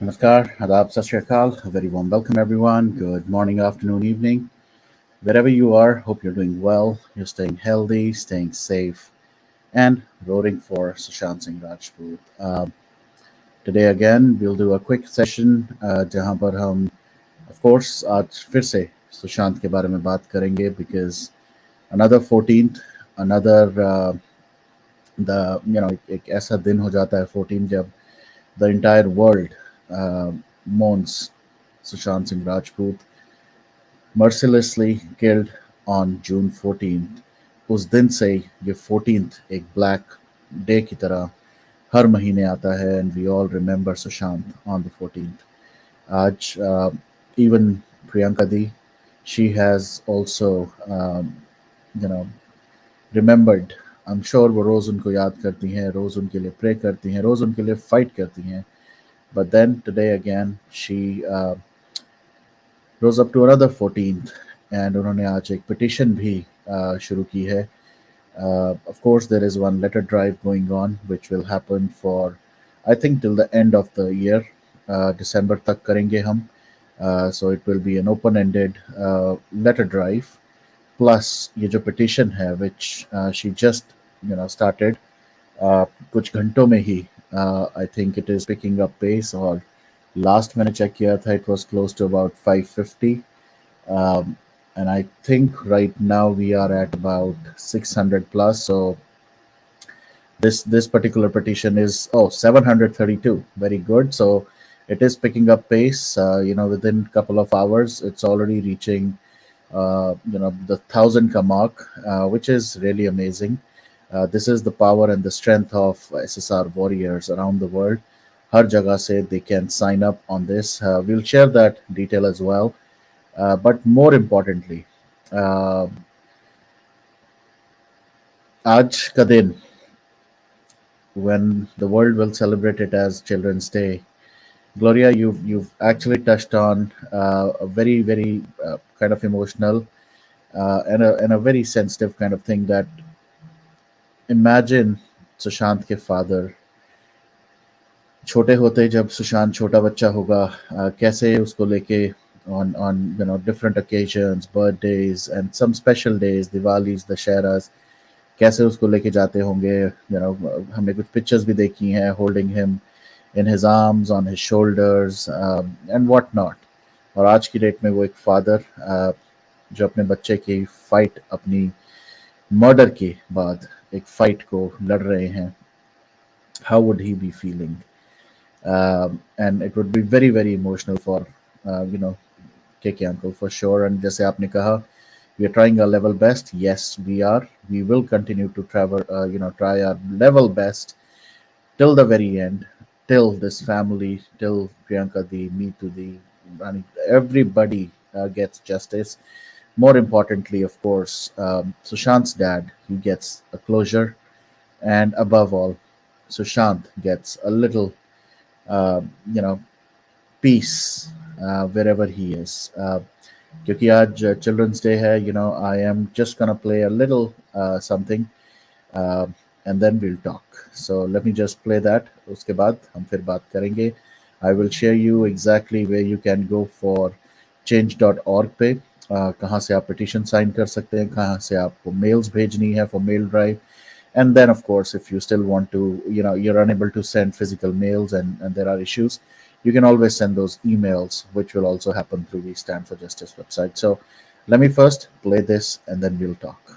Namaskar, Adab, Sat Shri Akal. A very warm welcome, everyone. Good morning, afternoon, evening. Wherever you are, hope you're doing well, you're staying healthy, staying safe, and voting for Sushant Singh Rajput. Today again, we'll do a quick session जहाँ पर हम, of course, आज फिर से सुशांत के बारे में बात करेंगे because another 14th, another एक ऐसा दिन हो जाता है 14 जब the entire world mourns Sushant Singh Rajput, mercilessly killed on June 14th. उस दिन से ये 14th एक ब्लैक डे की तरह हर महीने आता है and we all remember Sushant on the 14th. आज even Priyanka di she has also remembered. I am sure वो रोज़ उनको याद करती हैं, रोज़ उनके लिए प्रे करती हैं, रोज़ उनके लिए फाइट करती हैं. But then today again she rose up to another 14th and उन्होंने आज एक petition भी शुरू की है. Of course there is one letter drive going on which will happen for I think till the end of the year. December तक करेंगे हम. So it will be an open-ended letter drive plus ये जो petition है which she just started कुछ घंटों में ही I think it is picking up pace. और last मैंने check किया था it was close to about 550 and I think right now we are at about 600 plus. So this particular petition is 732. Very good. So it is picking up pace. Within a couple of hours it's already reaching the 1,000 ka mark, which is really amazing. This is the power and the strength of SSR warriors around the world. Har jagah se they can sign up on this. We'll share that detail as well. But more importantly, Aaj ka din, when the world will celebrate it as Children's Day, Gloria, you've actually touched on a very very kind of emotional and a very sensitive kind of thing that. Imagine Sushant के father छोटे होते जब सुशांत छोटा बच्चा होगा कैसे उसको लेके on different occasions, birthdays and some special days, Diwalis, Dasharas, कैसे उसको लेके जाते होंगे. हमने कुछ pictures भी देखी हैं holding him in his arms, on his shoulders and what not. और आज की डेट में वो एक फादर जो अपने बच्चे की फाइट अपनी मर्डर के बाद एक फाइट को लड़ रहे हैं. How would he be feeling? And it would be very very emotional for KK uncle for sure. And जैसे आपने कहा, we are trying our level best. Yes, we are. We will continue to try our level best till the very end, till this family, till Priyanka di, me to the, everybody gets justice. More importantly, of course, Sushant's dad, he gets a closure, and above all, Sushant gets a little, peace wherever he is. क्योंकि आज Children's Day है, I am just gonna play a little something, and then we'll talk. So let me just play that. उसके बाद हम फिर बात करेंगे. I will share you exactly where you can go for change.org पे. कहाँ से आप petition sign कर सकते हैं, कहाँ से आपको mails भेजनी है for mail drive. And then of course if you still want to, you're unable to send physical mails and there are issues, you can always send those emails, which will also happen through the Stand for Justice website. So let me first play this and then we'll talk.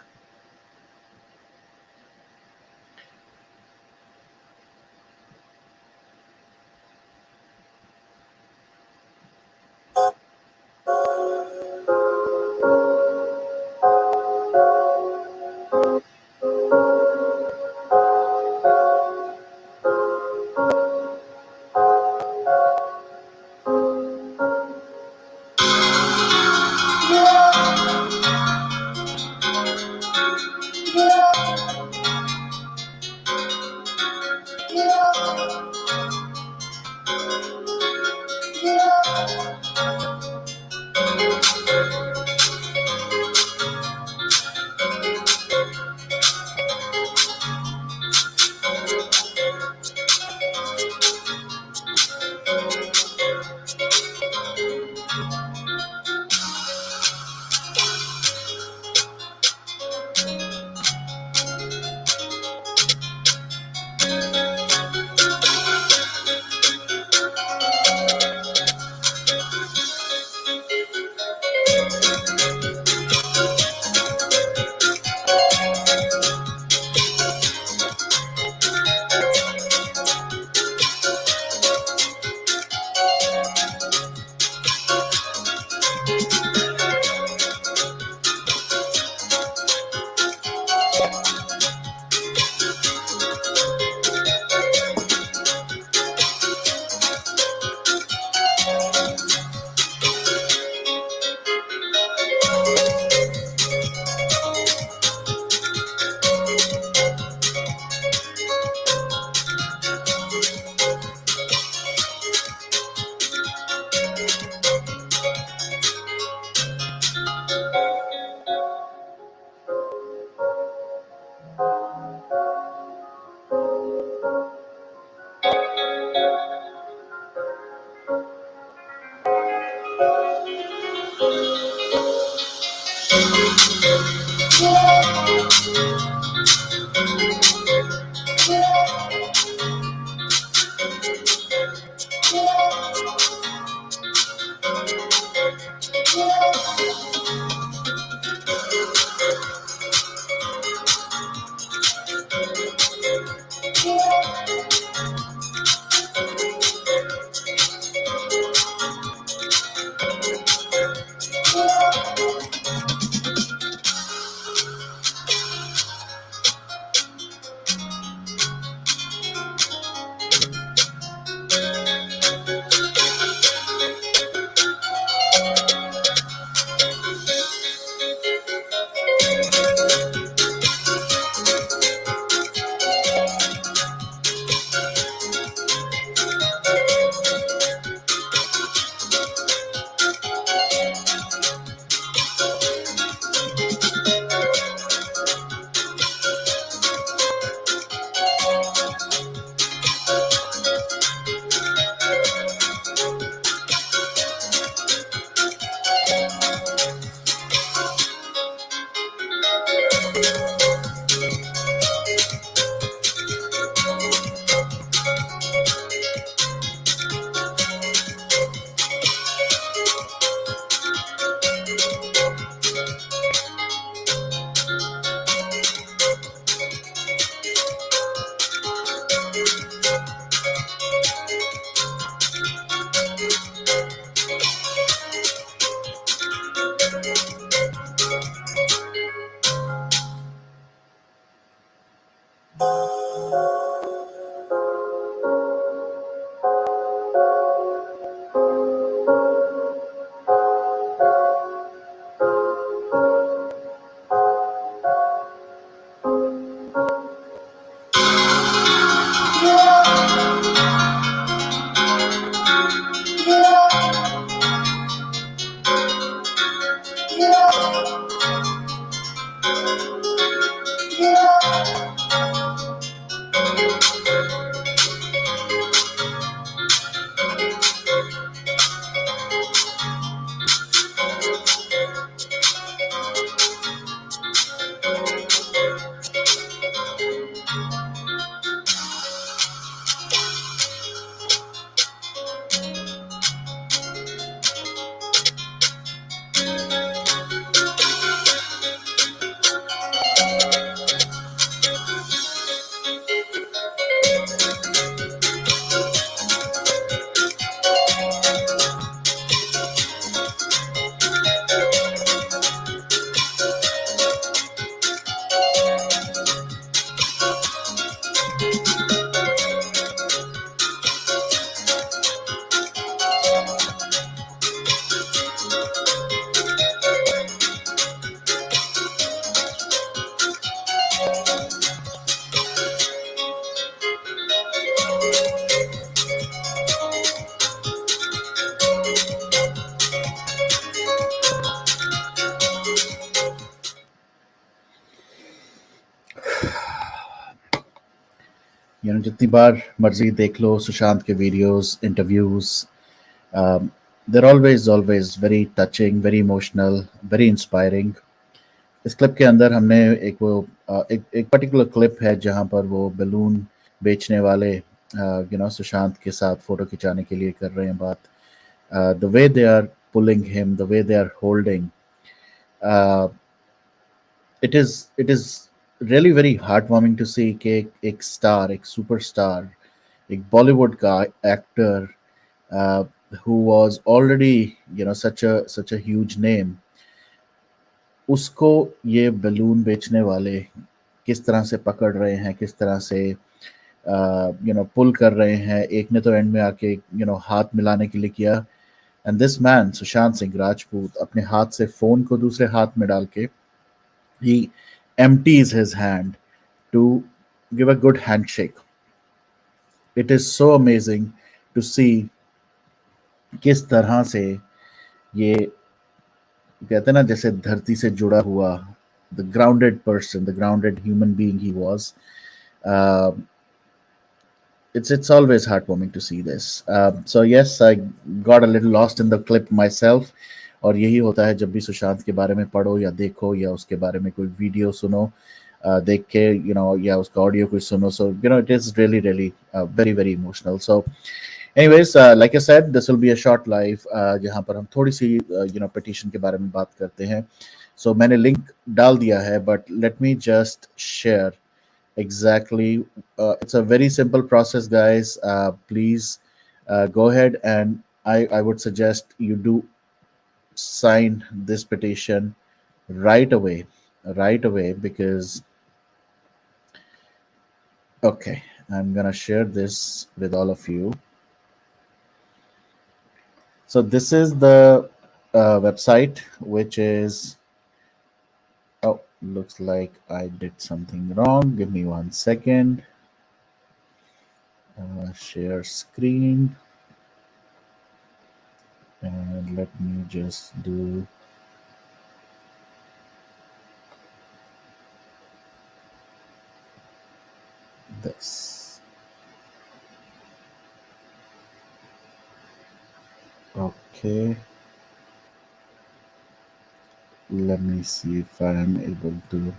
जितनी बार मर्जी देख लो सुशांत के videos interviews, देर always very touching, very emotional, very inspiring. इस clip के अंदर हमने एक particular clip है जहां पर वो बलून बेचने वाले सुशांत के साथ फोटो खिंचाने के लिए कर रहे हैं बात. The way they are pulling him, the way they are holding, it is really very heartwarming to see कि एक स्टार, एक सुपरस्टार, एक बॉलीवुड का actor, who was already such a huge name, उसको ये बलून बेचने वाले किस तरह से पकड़ रहे हैं, किस तरह से पुल कर रहे हैं. एक ने तो एंड में आके हाथ मिलाने के लिए किया, and this man Sushant Singh Rajput अपने हाथ से फोन को दूसरे हाथ में डाल के he empties his hand to give a good handshake. It is so amazing to see किस तरह से ये कहते हैं ना जैसे धरती से जुड़ा हुआ, the grounded person, the grounded human being he was. It's always heartwarming to see this. So yes, I got a little lost in the clip myself. और यही होता है जब भी सुशांत के बारे में पढ़ो या देखो या उसके बारे में कोई वीडियो सुनो, देख के या उसका ऑडियो कोई सुनो, so it is really really very very emotional. So anyways, like I said, this will be a short live जहाँ पर हम थोड़ी सी पिटीशन के बारे में बात करते हैं. सो मैंने लिंक डाल दिया है, but let me just share exactly. It's a very simple process, guys. Please go ahead, and I would suggest you do sign this petition right away, right away, because okay, I'm gonna share this with all of you. So this is the website, which is, oh, looks like I did something wrong. Give me 1 second. Share screen, and let me just do this. Okay, let me see if I am able to.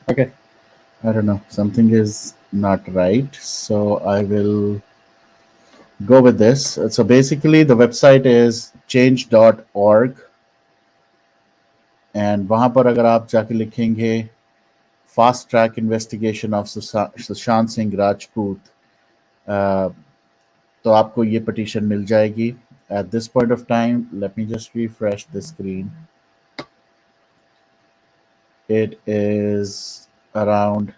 Okay, I don't know, something is not right, so I will go with this. So basically, the website is change.org, and वहाँ पर अगर आप जाके लिखेंगे fast track investigation of Sushant Singh Rajput, तो आपको ये petition मिल जाएगी. At this point of time, let me just refresh the screen. It is around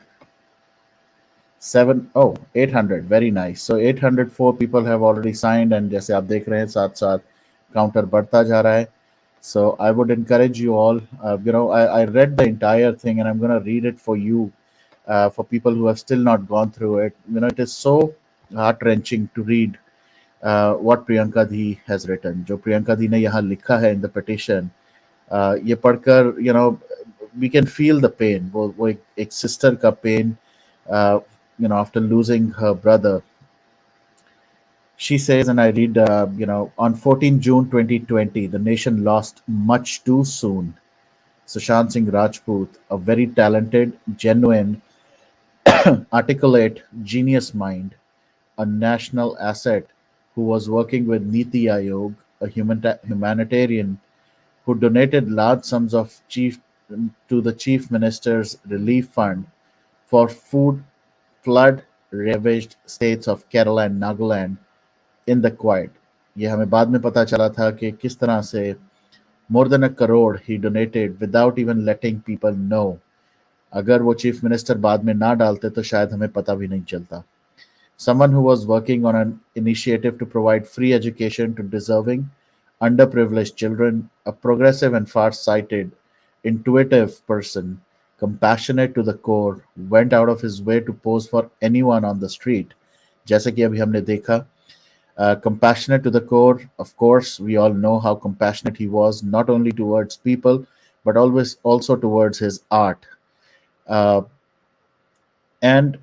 800. Very nice. So 804 people have already signed, and जैसे आप देख रहे हैं साथ साथ काउंटर बढ़ता जा रहा है. So I would encourage you all. I read the entire thing, and I'm going to read it for you, for people who have still not gone through it. It is so heart wrenching to read what Priyanka Dhi has written. जो प्रियंका दी ने यहाँ लिखा है in the petition, ये पढ़कर we can feel the pain. वो एक sister का pain, after losing her brother. She says, and I read, on 14 June 2020, the nation lost much too soon Sushant Singh Rajput, a very talented, genuine, articulate, genius mind, a national asset who was working with Niti Aayog, a humanitarian who donated large sums of chief to the chief minister's relief fund for food flood ravaged states of Kerala and Nagaland in the quiet. ये हमें बाद में पता चला था कि किस तरह से more than a crore he donated without even letting people know. अगर वो चीफ मिनिस्टर बाद में ना डालते तो शायद हमें पता भी नहीं चलता. Someone who was working on an initiative to provide free education to deserving, underprivileged children, a progressive and far-sighted, intuitive person, compassionate to the core, went out of his way to pose for anyone on the street. जैसे कि अभी हमने देखा, compassionate to the core. Of course, we all know how compassionate he was, not only towards people, but always also towards his art. Uh, and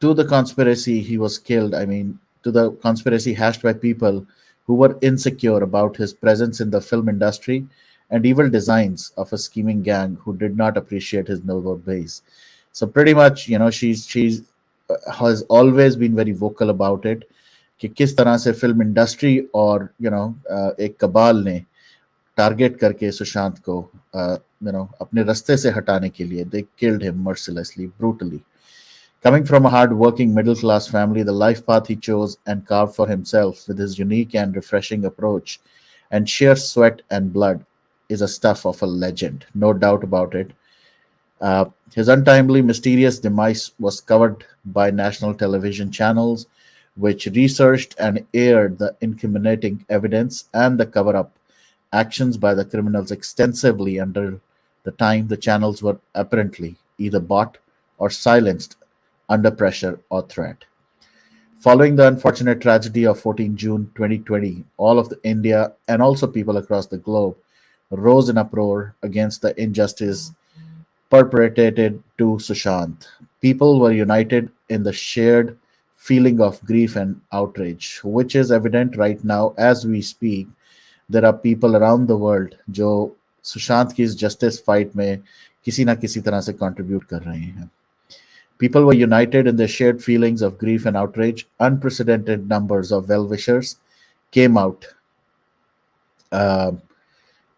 to the conspiracy, he was killed. I mean, to the conspiracy hashed by people who were insecure about his presence in the film industry and evil designs of a scheming gang who did not appreciate his noble base. So pretty much, she's has always been very vocal about it. कि किस तरह से film industry और एक कबाल ने target करके सुशांत को अपने रास्ते से हटाने के लिए they killed him mercilessly, brutally. Coming from a hard-working middle-class family, the life path he chose and carved for himself with his unique and refreshing approach and sheer sweat and blood is a stuff of a legend, no doubt about it. His untimely, mysterious demise was covered by national television channels, which researched and aired the incriminating evidence and the cover up actions by the criminals extensively under the time the channels were apparently either bought or silenced under pressure or threat. Following the unfortunate tragedy of 14 June 2020, all of the India and also people across the globe rose in uproar against the injustice perpetrated to Sushant. People were united in the shared feeling of grief and outrage, which is evident right now as we speak. There are people around the world जो सुशांत की इस justice fight में किसी ना किसी तरह से contribute कर रहे हैं. People were united in their shared feelings of grief and outrage. Unprecedented numbers of well-wishers came out uh,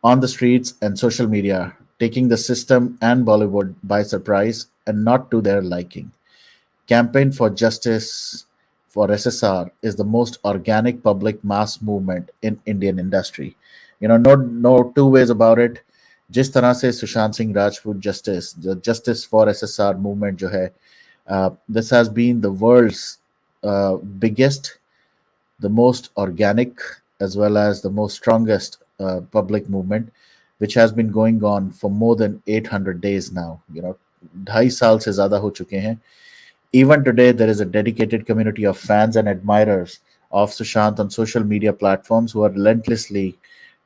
on the streets and social media, taking the system and Bollywood by surprise and not to their liking. Campaign for Justice for SSR is the most organic public mass movement in Indian industry. No two ways about it. जिस तरह से Sushant Singh Rajput justice जो justice for SSR movement जो है, this has been the world's biggest, the most organic, as well as the most strongest public movement, which has been going on for more than 800 days now. 2.5 साल से ज़्यादा हो चुके हैं. Even today, there is a dedicated community of fans and admirers of Sushant on social media platforms who are relentlessly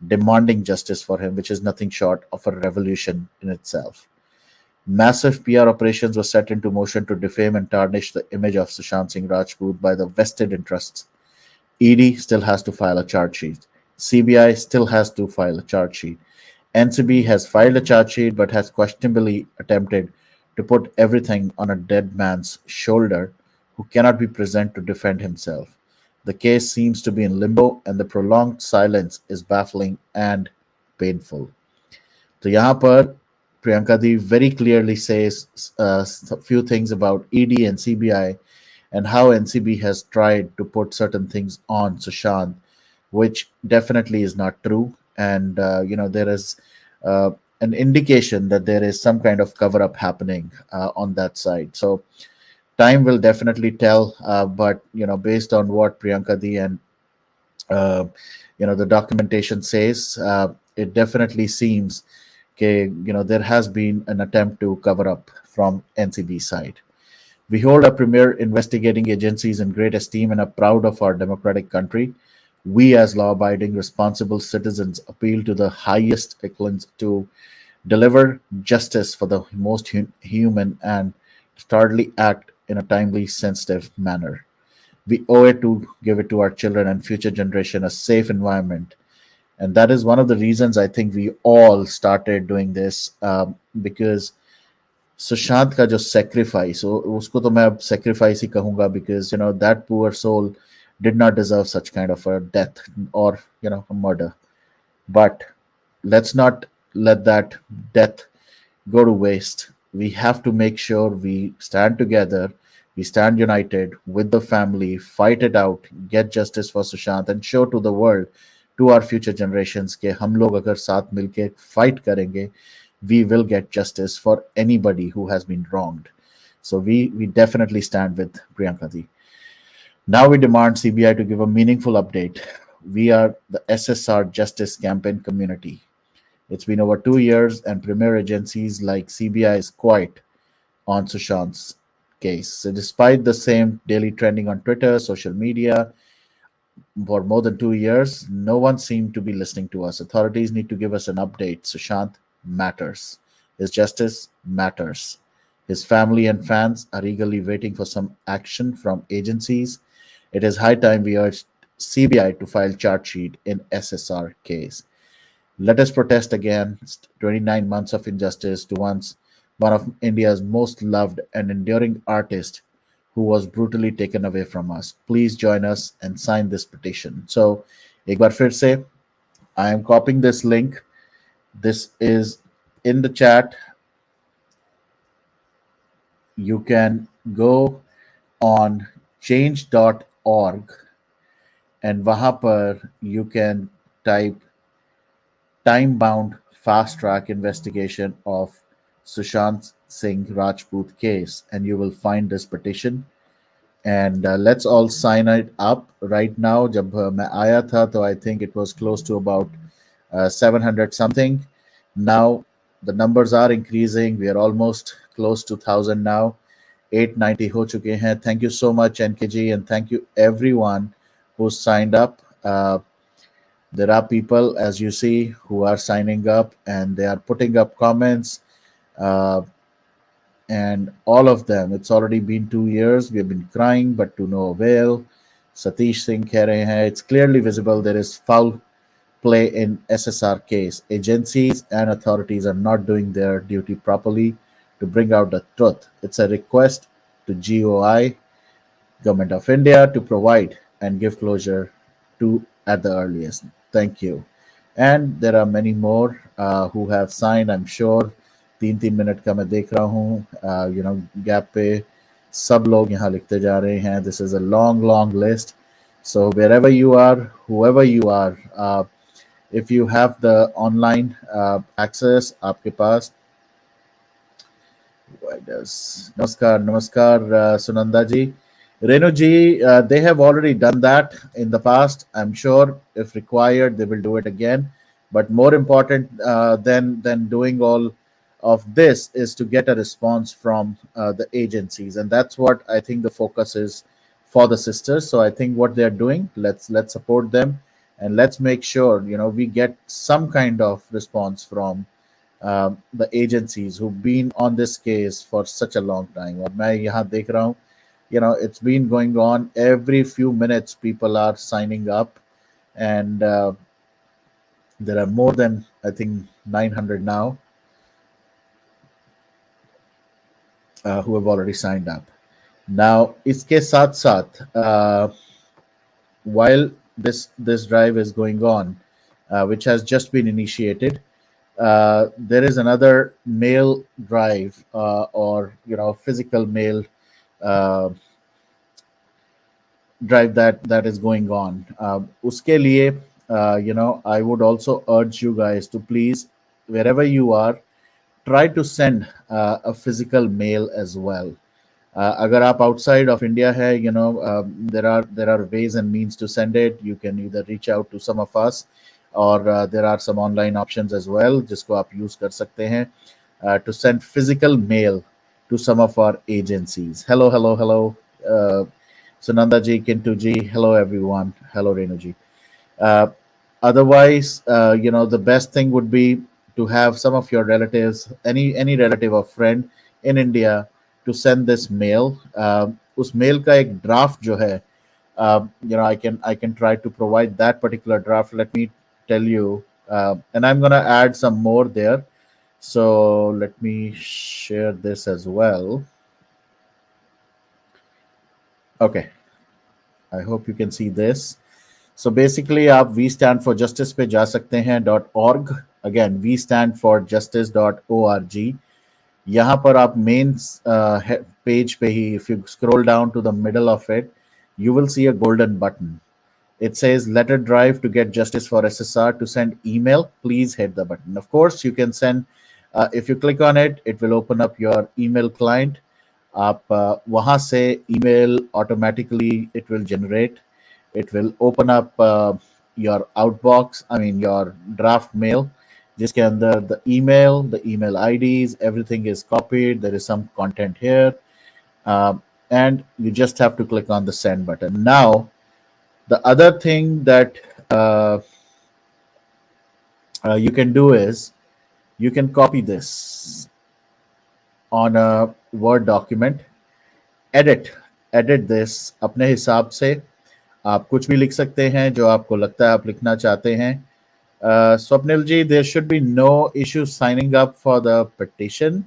demanding justice for him, which is nothing short of a revolution in itself. Massive PR operations were set into motion to defame and tarnish the image of Sushant Singh Rajput by the vested interests. ED still has to file a charge sheet. CBI still has to file a charge sheet. NCB has filed a charge sheet but has questionably attempted to put everything on a dead man's shoulder who cannot be present to defend himself. The case seems to be in limbo, and the prolonged silence is baffling and painful. So, यहाँ पर Priyanka Di very clearly says a few things about ED and CBI and how NCB has tried to put certain things on Sushant, which definitely is not true. And there is uh, an indication that there is some kind of cover up happening on that side. So time will definitely tell. But based on what Priyanka Di and uh, the documentation says, it definitely seems there has been an attempt to cover up from NCB side. We hold our premier investigating agencies in great esteem and are proud of our democratic country. We, as law abiding, responsible citizens, appeal to the highest echelons to deliver justice for the most human and sternly act in a timely, sensitive manner. We owe it to give it to our children and future generation a safe environment. And that is one of the reasons I think we all started doing this, because Sushant का जो sacrifice, उसको तो मैं अब sacrifice ही कहूंगा, because that poor soul did not deserve such kind of a death or a murder. But let's not let that death go to waste. We have to make sure we stand together, we stand united with the family, fight it out, get justice for Sushant, and show to the world, to our future generations, कि हम लोग अगर साथ मिलके fight करेंगे, we will get justice for anybody who has been wronged. So we definitely stand with Priyanka Di. Now we demand CBI to give a meaningful update. We are the SSR Justice Campaign community. It's been over 2 years, and premier agencies like CBI is quiet on Sushant's case. So despite the same daily trending on Twitter, social media, for more than 2 years, no one seemed to be listening to us. Authorities need to give us an update. Sushant matters. His justice matters. His family and fans are eagerly waiting for some action from agencies. It is high time we urge CBI to file charge sheet in SSR case. Let us protest against 29 months of injustice to one of India's most loved and enduring artists who was brutally taken away from us. Please join us and sign this petition. So, एक बार फिर से, I am copying this link. This is in the chat. You can go on change.org, and वहाँ पर you can type time bound fast track investigation of Sushant Singh Rajput case, and you will find this petition. And let's all sign it up right now. जब मैं आया था तो I think it was close to about 700 something. Now the numbers are increasing. We are almost close to 1,000 now. 890 ho chuke hain. Thank you so much, NKG, and thank you everyone who signed up. There are people, as you see, who are signing up and they are putting up comments. Uh, and all of them, it's already been 2 years, we have been crying but to no avail. Satish Singh keh rahe hain, it's clearly visible there is foul play in SSR case. Agencies and authorities are not doing their duty properly to bring out the truth. It's a request to GOI, Government of India, to provide and give closure to at the earliest. Thank you. And there are many more who have signed, I'm sure. 3 3 minute का मैं देख रहा हूँ gap पे सब लोग यहाँ लिखते जा रहे हैं. This is a long long list. So wherever you are, whoever you are, if you have the online access आपके पास, why does Namaskar, Sunanda ji. Renu ji, they have already done that in the past. I'm sure if required, they will do it again. But more important than doing all of this is to get a response from the agencies, and that's what I think the focus is for the sisters. So I think what they are doing, let's support them, and let's make sure we get some kind of response from the agencies who've been on this case for such a long time. और मैं यहाँ देख रहा हूँ, it's been going on every few minutes. People are signing up, and there are more than I think 900 now who have already signed up. Now, इसके साथ साथ while this drive is going on, which has just been initiated, there is another mail drive or physical mail uh, drive that is going on. Uske liye, I would also urge you guys to please, wherever you are, try to send a physical mail as well. अगर आप outside of India है, there are ways and means to send it. You can either reach out to some of us, or there are some online options as well जिसको आप use कर सकते हैं to send physical mail to some of our agencies. Hello, hello, hello. Sunanda ji, Kintu ji, hello everyone. Hello Renu ji. Uh, Otherwise, the best thing would be to have some of your relatives, any relative or friend in India, to send this mail. उस mail का एक draft जो है, I can try to provide that particular draft. Let me tell you, and I'm gonna add some more there. So let me share this as well. Okay, I hope you can see this. So basically आप we stand for justice पे जा सकते हैं .org. Again, we stand for justice.org. यहाँ पर आप main page पे ही, if you scroll down to the middle of it, you will see a golden button. It says letter drive to get justice for SSR. To send email, please hit the button. Of course, you can send, if you click on it, it will open up your email client. आप वहाँ से email automatically it will generate. It will open up your outbox, I mean your draft mail, जिसके अंदर the email IDs, everything is copied. There is some content here, and you just have to click on the send button. Now, the other thing that you can do is you can copy this on a Word document, edit this अपने हिसाब से. आप कुछ भी लिख सकते हैं जो आपको लगता है आप लिखना चाहते हैं. Swapnil ji, there should be no issue signing up for the petition.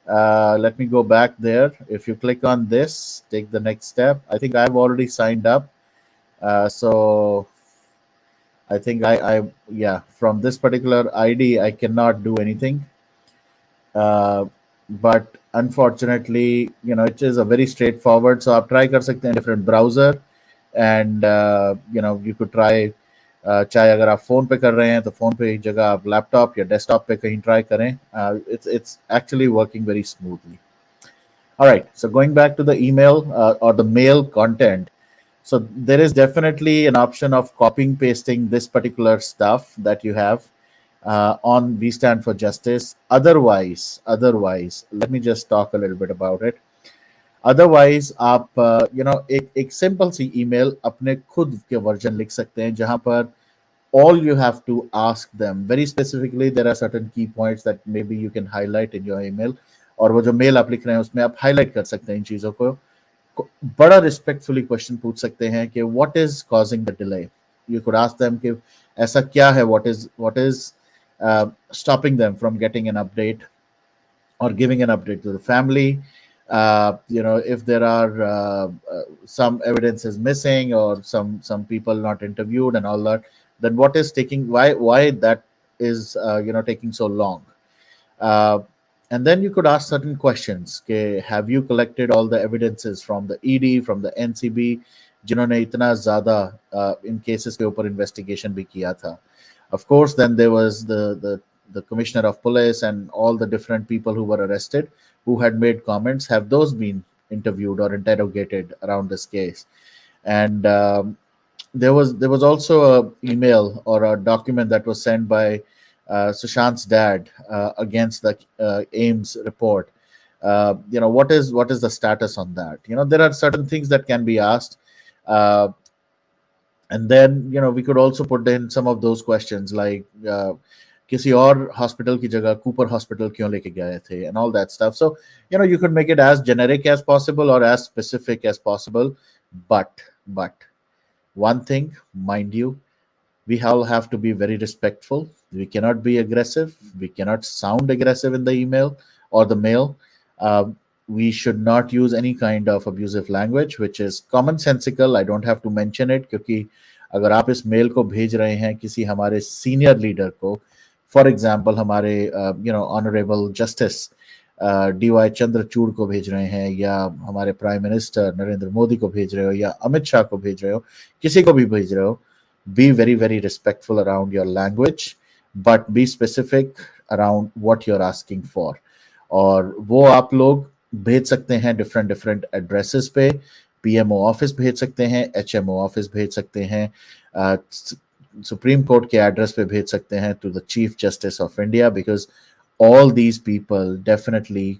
Let me go back there. If you click on this, take the next step. I think I've already signed up. So I think yeah, from this particular ID, I cannot do anything. But unfortunately, it is a very straightforward. So आप try कर सकते हैं different browser, and you could try. चाहे अगर आप phone पे कर रहे हैं तो फोन पे एक जगह आप लैपटॉप या डेस्कटॉप पे कहीं ट्राई करें. It's actually working very smoothly. All right, so going back to the email or the mail content. So there is definitely an option of copying pasting this particular stuff that you have on We Stand for Justice. Otherwise, let me just talk a little bit about it. Otherwise आप एक simple सी email अपने खुद के version लिख सकते हैं जहां पर all you have to ask them very specifically. There are certain key points that maybe you can highlight in your email. और वो जो मेल आप लिख रहे हैं उसमें आप हाईलाइट कर सकते हैं इन चीज़ों को बड़ा रिस्पेक्टफुली क्वेश्चन पूछ सकते हैं कि what is causing the delay. You could ask them कि ऐसा क्या है, what is stopping them from getting an update or giving an update to the family. If there are some evidence is missing or some people not interviewed and all that, then what is taking why that is taking so long. uh, and then you could ask certain questions. Okay, have you collected all the evidences from the ED, from the NCB, जिन्होंने इतना ज़्यादा इन cases के ऊपर investigation भी किया था. Of course, then there was the commissioner of police and all the different people who were arrested who had made comments. Have those been interviewed or interrogated around this case? And there was also a email or a document that was sent by Sushant's dad against the Ames report. What is the status on that? There are certain things that can be asked. uh, and then we could also put in some of those questions like किसी और hospital की जगह Cooper hospital क्यों लेके गए थे and all that stuff. So you could make it as generic as possible or as specific as possible. But one thing, mind you, we all have to be very respectful. We cannot be aggressive. We cannot sound aggressive in the email or the mail. We should not use any kind of abusive language, which is commonsensical. I don't have to mention it क्योंकि अगर आप इस mail को भेज रहे हैं किसी हमारे सीनियर लीडर को, फॉर एग्जांपल हमारे ऑनरेबल जस्टिस DY चंद्रचूड़ को भेज रहे हैं, या हमारे प्राइम मिनिस्टर नरेंद्र मोदी को भेज रहे हो, या अमित शाह को भेज रहे हो, किसी को भी भेज रहे हो, be very very respectful around your language, but be specific around what you're asking for. और वो आप लोग भेज सकते हैं डिफरेंट डिफरेंट एड्रेसेस पे. PMO ऑफिस भेज सकते हैं, HMO ऑफिस भेज सकते हैं, सुप्रीम कोर्ट के एड्रेस पे भेज सकते हैं, to the chief justice of India, because all these people definitely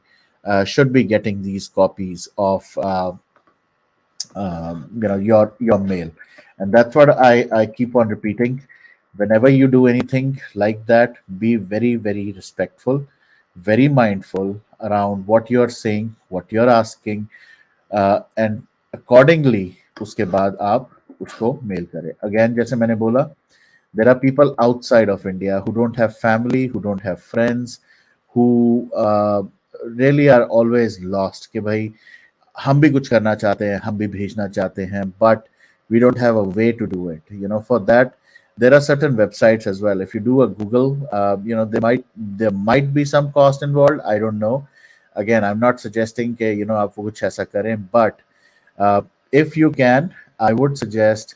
should be getting these copies of your mail. And that's what I keep on repeating. Whenever you do anything like that, be very very respectful, very mindful around what you're saying, what you're asking, and accordingly उसके बाद आप उसको mail करें. Again, जैसे मैंने बोला, there are people outside of India who don't have family, who don't have friends, who really are always lost कि भाई हम भी कुछ करना चाहते हैं, हम भी भेजना चाहते हैं, but we don't have a way to do it. For that, there are certain websites as well. If you do a Google, there might be some cost involved. I don't know. Again, I'm not suggesting कि आप वो कुछ ऐसा करें, but if you can, I would suggest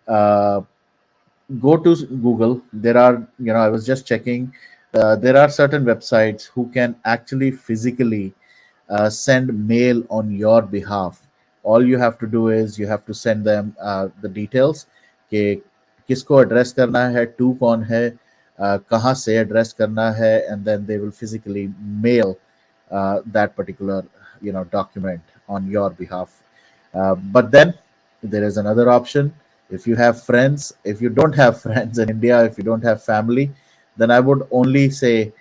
go to Google. There are, I was just checking. There are certain websites who can actually physically send mail on your behalf. All you have to do is you have to send them the details कि किसको address करना है, to कौन है, कहाँ से address करना है, and then they will physically mail that particular document on your behalf. But then there is another option. If you have friends, if you don't have friends in India, if you don't have family, then I would only say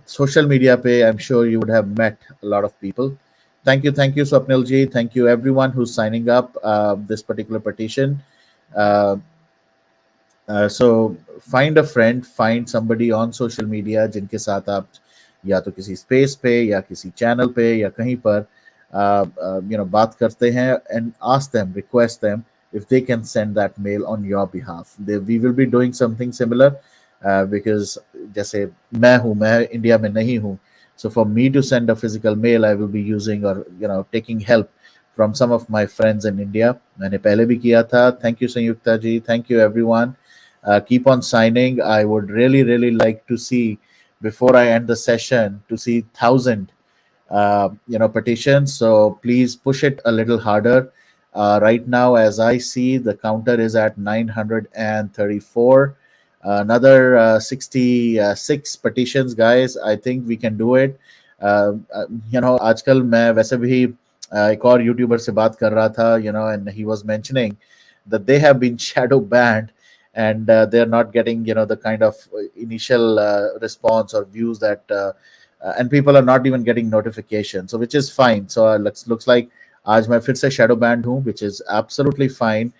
social media pay. I'm sure you would have met a lot of people. Thank you, Swapnil ji. Thank you, everyone who's signing up this particular petition. Uh, so find a friend, find somebody on social media जिनके साथ आप या तो किसी space पे या किसी channel पे या कहीं पर बात करते हैं, and ask them, request them if they can send that mail on your behalf. We will be doing something similar because जैसे मैं इंडिया में नहीं हूँ, so for me to send a physical mail, I will be using or taking help from some of my friends in India. मैंने पहले भी किया था. Thank you, Sanyukta ji. Thank you, everyone. Keep on signing. I would really, really like to see, before I end the session, to see 1,000, petitions. So please push it a little harder. Right now, as I see, the counter is at 934. Another 66 petitions, guys. I think we can do it. आजकल मैं वैसे भी एक और YouTuber से बात कर रहा था, and he was mentioning that they have been shadow banned and they're not getting the kind of initial response or views that and people are not even getting notification, so which is fine. So looks like आज मैं फिर से shadow banned हूँ, which is absolutely fine.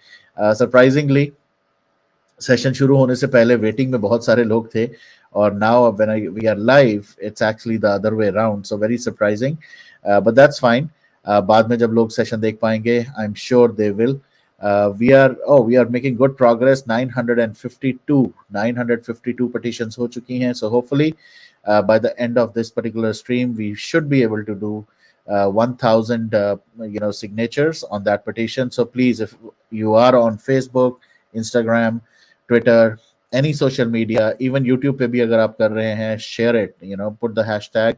Surprisingly, session शुरू होने से पहले waiting में बहुत सारे लोग थे, और now when we are live it's actually the other way around, so very surprising, but that's fine. बाद में जब लोग सेशन देख पाएंगे, I am sure they will. We are making good progress. 952 petitions हो चुकी हैं, so hopefully by the end of this particular stream we should be able to do 1000 signatures on that petition. So please, if you are on Facebook, Instagram, Twitter, any social media, even YouTube पे भी अगर आप कर रहे हैं, share it, put the hashtag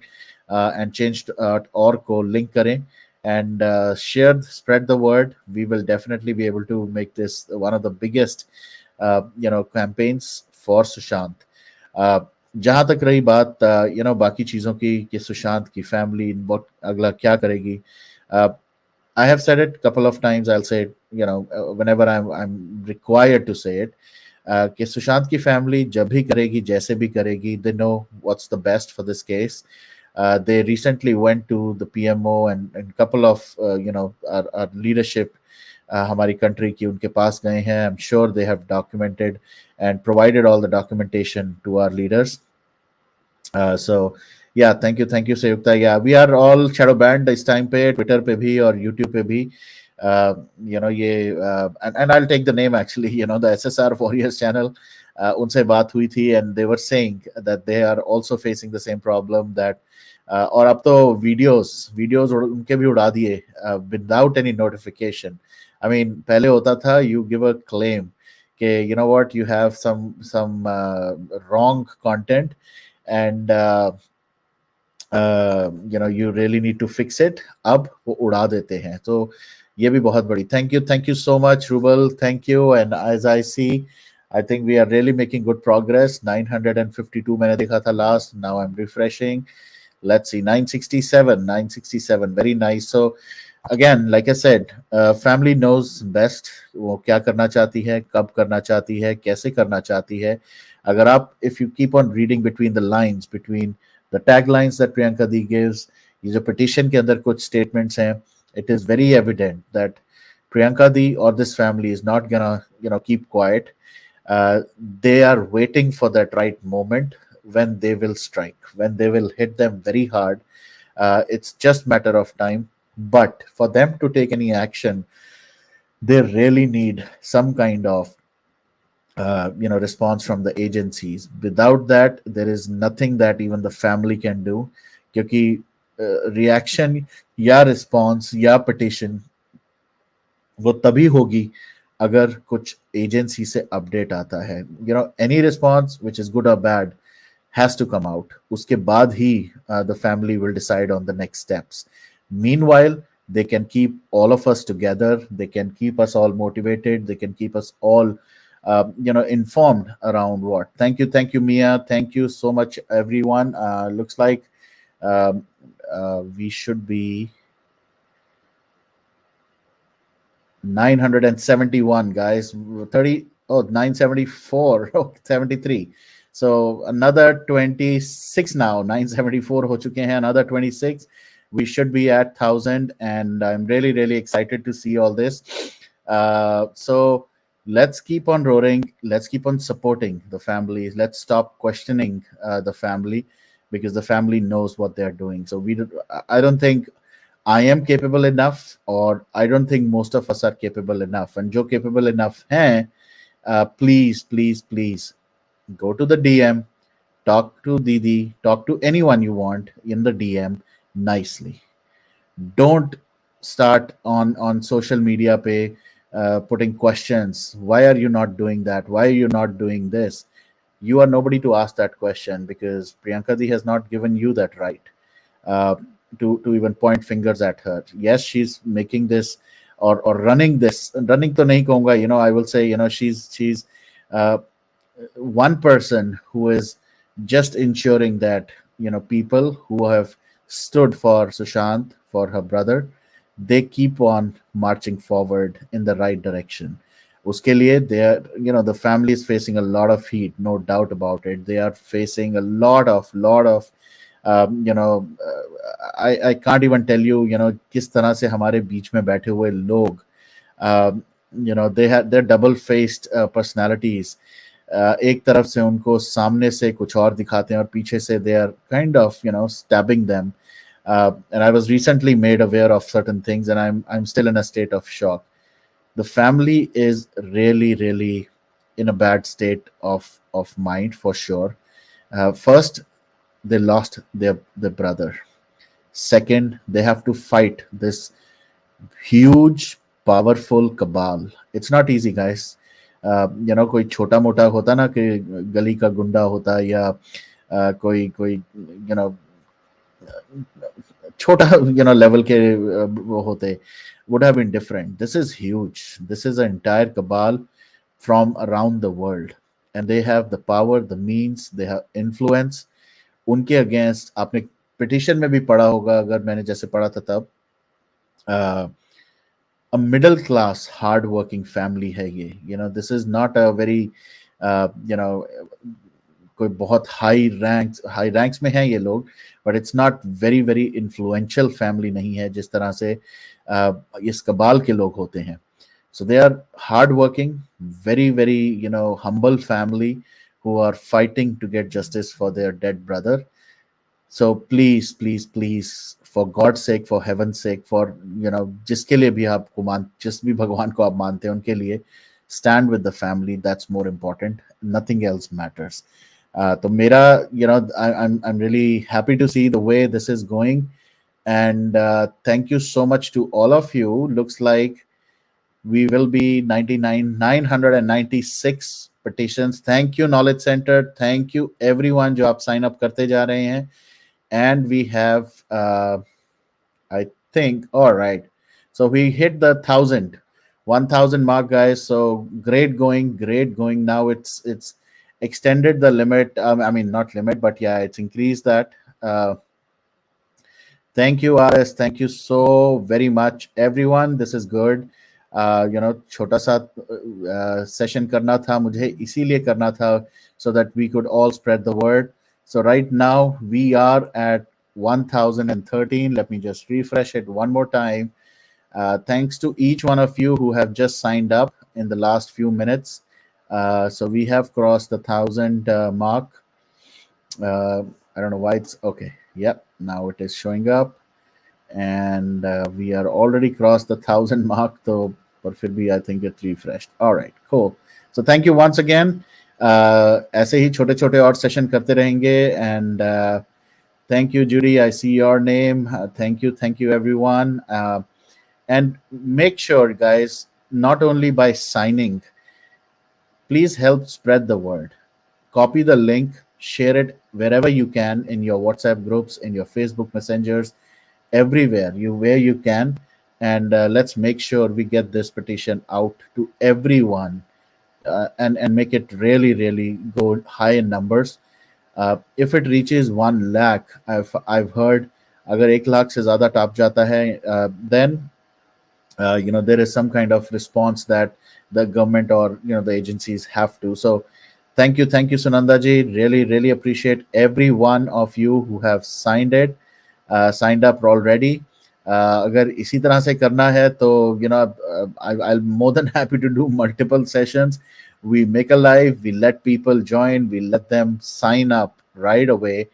and change or को link करें, and spread the word. We will definitely be able to make this one of the biggest campaigns for Sushant. जहाँ तक रही बात बाकी चीज़ों की कि सुशांत की फैमिली अगला क्या करेगी, I have said it a couple of times. I'll say it, whenever I'm required to say it. कि सुशांत की फैमिली जब भी करेगी, जैसे भी करेगी, they know what's the best for this case. They recently went to the PMO and couple of our leadership हमारी country की उनके पास गए हैं. I'm sure they have documented and provided all the documentation to our leaders. So yeah, thank you Sayukta. Yeah, we are all shadow banned इस time पे, Twitter पे भी और YouTube पे भी. And I'll take the name actually, the SSR Warriors channel, उनसे बात हुई थी, and they were saying that they are also facing the same problem that और अब तो videos उनके भी उड़ा दिए without any notification. I mean, पहले होता था you give a claim कि you know what, you have some wrong content and you really need to fix it. अब वो उड़ा देते हैं, तो ये भी बहुत बड़ी. Thank you so much, Rubal. Thank you. And as I see, I think we are really making good progress. 952 मैंने देखा था last. Now I'm refreshing. Let's see, 967. Very nice. So again, like I said, family knows best. वो क्या करना चाहती है, कब करना चाहती है, कैसे करना चाहती है. अगर आप, if you keep on reading between the lines, between the taglines that Priyanka Di gives, ये जो petition के अंदर कुछ statements हैं, it is very evident that Priyanka Di or this family is not gonna, keep quiet. They are waiting for that right moment when they will strike, when they will hit them very hard. It's just matter of time. But for them to take any action, they really need some kind of response from the agencies. Without that, there is nothing that even the family can do. क्योंकि reaction या response या petition वो तभी होगी अगर कुछ agency से update आता है. Any response which is good or bad has to come out. उसके बाद ही the family will decide on the next steps. Meanwhile, they can keep all of us together. They can keep us all motivated. They can keep us all informed around what. Thank you, Mia. Thank you so much, everyone. Looks like we should be 971 guys. 974. 73. So another 26 now. 974 ho chuke hain. Another 26. We should be at 1,000, and I'm really, really excited to see all this. So let's keep on roaring. Let's keep on supporting the families. Let's stop questioning the family, because the family knows what they're doing. So I don't think I am capable enough, or I don't think most of us are capable enough. And jo capable enough hain, please go to the DM, talk to Didi, talk to anyone you want in the DM nicely. Don't start on social media pe putting questions. Why are you not doing that? Why are you not doing this? You are nobody to ask that question, because Priyanka Di has not given you that right to even point fingers at her. Yes, she's making this or running this. Running to nahi kahunga, I will say, she's one person who is just ensuring that people who have stood for Sushant, for her brother, they keep on marching forward in the right direction. Uske liye they are, the family is facing a lot of heat, no doubt about it. They are facing a lot of I can't even tell you, किस तरह से हमारे बीच में बैठे हुए लोग, they had their double faced personalities. एक तरफ से उनको सामने से कुछ और दिखाते हैं और पीछे से they are kind of stabbing them. And I was recently made aware of certain things, and I'm still in a state of shock. The family is really really in a bad state of mind for sure. First, they lost their brother. Second, they have to fight this huge powerful cabal. It's not easy, guys. कोई छोटा मोटा होता ना कि गली का गुंडा होता, या कोई छोटा level के वो होते, would have been different. This is huge. This is an entire cabal from around the world, and they have the power, the means, they have influence. उनके अगेंस्ट आपने पिटिशन में भी पढ़ा होगा, अगर मैंने जैसे पढ़ा था तब, a middle class hard working family है ये. This is not a very कोई बहुत हाई रैंक्स में है ये लोग, but it's not very very influential family नहीं है जिस तरह से इस कबाल के लोग होते हैं. So they are hardworking, very, very, humble family who are fighting to get justice for their dead brother. So please, please, please, for God's sake, for heaven's sake, for, जिसके लिए भी आपको जिस भी भगवान को आप मानते हैं उनके लिए, stand with the family. That's more important. Nothing else matters. तो मेरा, I'm really happy to see the way this is going. And thank you so much to all of you. Looks like we will be 996 petitions. Thank you, Knowledge Center. Thank you, everyone जो आप sign up करते जा रहे हैं. And we have, I think, all right. So we hit the 1,000 mark, guys. So great going, great going. Now it's extended the limit. I mean, not limit, but yeah, it's increased that. Thank you, RS. Thank you so very much, everyone. This is good. छोटा सा session करना था मुझे, इसीलिए करना था, so that we could all spread the word. So right now we are at 1,013. Let me just refresh it one more time. Thanks to each one of you who have just signed up in the last few minutes. So we have crossed the 1,000 mark. I don't know why it's okay. Yep, now it is showing up. And we are already crossed the 1,000 mark, though, but I think it's refreshed. All right, cool. So thank you once again. ऐसे ही छोटे छोटे और session करते रहेंगे. And thank you, Judy. I see your name. Thank you, everyone. And make sure, guys, not only by signing, please help spread the word. Copy the link, share it wherever you can, in your WhatsApp groups, in your Facebook messengers, everywhere where you can. And let's make sure we get this petition out to everyone, and make it really really go high in numbers. If it reaches 1 lakh, I've heard, अगर 1 लाख से ज़्यादा top जाता है, then there is some kind of response that the government or the agencies have to. So thank you Sunanda ji. Really really appreciate every one of you who have signed up already. अगर इसी तरह से करना है तो I'll more than happy to do multiple sessions. We make a live, we let people join, we let them sign up right away,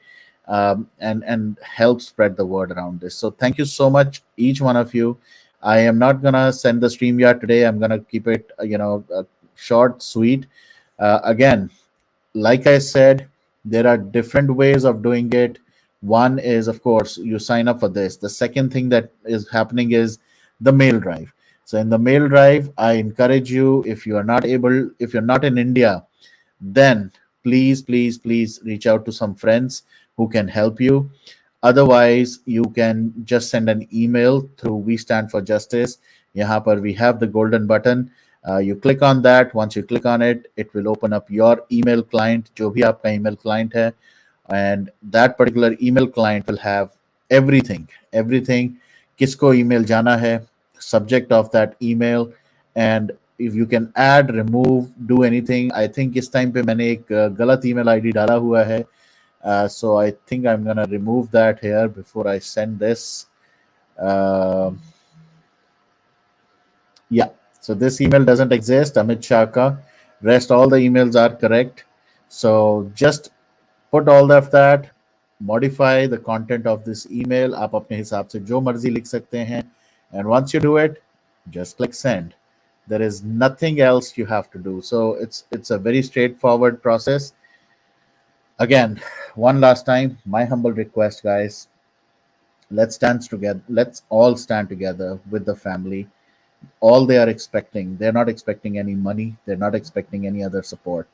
and help spread the word around this. So thank you so much, each one of you. I am not gonna send the StreamYard today. I'm gonna keep it short, sweet. Again, like I said, there are different ways of doing it. One is, of course, you sign up for this. The second thing that is happening is the mail drive. So in the mail drive, I encourage you, if you're not in India, then please reach out to some friends who can help you. Otherwise, you can just send an email through We Stand for Justice. यहाँ पर we have the golden button. You click on that. Once you click on it, it will open up your email client, जो भी आपका email client है. And that particular email client will have everything, किसको email जाना है, subject of that email, and if you can add, remove, do anything. I think इस time पे मैंने एक गलत email ID डाला हुआ है. So I think I'm gonna remove that here before I send this. Um yeah. So this email doesn't exist, Amit Shah ka. Rest all the emails are correct. So just put all of that, modify the content of this email. आप अपने हिसाब से जो मर्जी लिख सकते हैं. And once you do it, just click send. There is nothing else you have to do. So it's a very straightforward process. Again, one last time, my humble request, guys. Let's stand together. Let's all stand together with the family. All they are expecting, they're not expecting any money. They're not expecting any other support.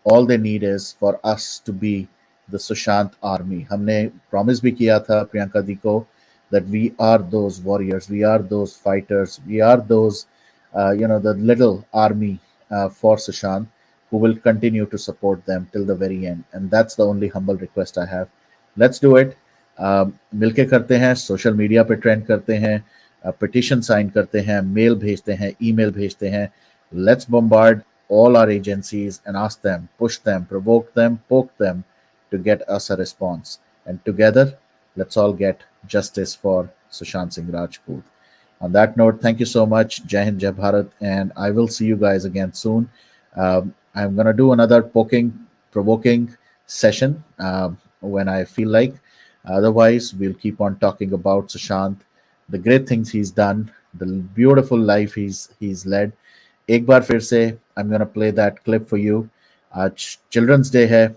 All they need is for us to be the Sushant army. हमने promise भी किया था प्रियंका दी को that we are those warriors, we are those fighters, we are those, the little army for Sushant who will continue to support them till the very end. And that's the only humble request I have. Let's do it. मिलके करते हैं, social media पे trend करते हैं, petition sign करते हैं, mail भेजते हैं, ईमेल भेजते हैं. Let's bombard all our agencies and ask them, push them, provoke them, poke them to get us a response. And together, let's all get justice for Sushant Singh Rajput. On that note, thank you so much. Jai Hind, Jai Bharat, and I will see you guys again soon. I'm going to do another poking, provoking session when I feel like. Otherwise, we'll keep on talking about Sushant, the great things he's done, the beautiful life he's led. एक बार फिर से I'm gonna play that clip for you. आज Children's Day है,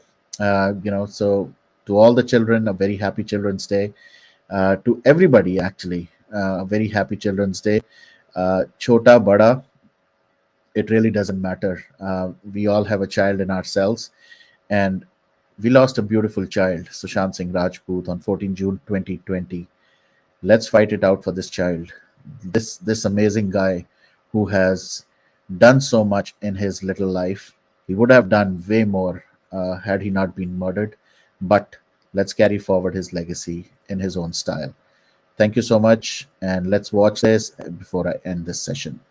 so to all the children, a very happy Children's Day. To everybody, actually, a very happy Children's Day. Chota, bada, it really doesn't matter. We all have a child in ourselves, and we lost a beautiful child, Sushant Singh Rajput, on 14 June 2020. Let's fight it out for this child, this amazing guy who has done so much in his little life. He would have done way more had he not been murdered. But let's carry forward his legacy in his own style. Thank you so much, and let's watch this before I end this session.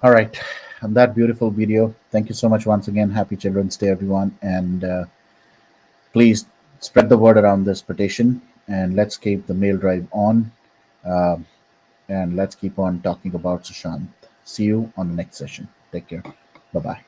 All right. On that beautiful video, thank you so much once again. Happy Children's Day, everyone. And please spread the word around this petition, and let's keep the mail drive on. Um and let's keep on talking about Sushant. See you on the next session. Take care. Bye bye.